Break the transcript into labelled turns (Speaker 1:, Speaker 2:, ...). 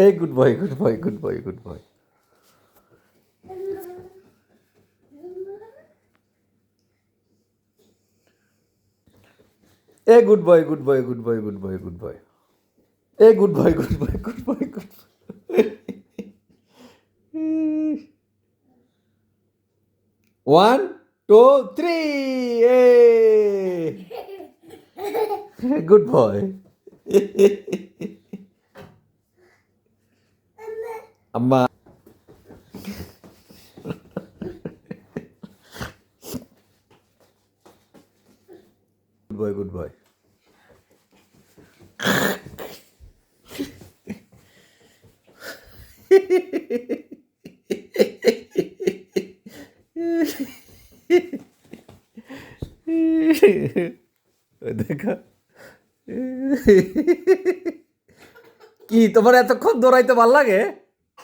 Speaker 1: এই good boy, good boy, good boy, good boy. A good boy, good boy, good boy, good boy, good boy. A good boy, good boy, good boy, good boy. 1, 2, 3, good boy. আম্মা good boy, good boy. দেখা কি তোমার এতক্ষণ দৌড়াইতে ভাল লাগে?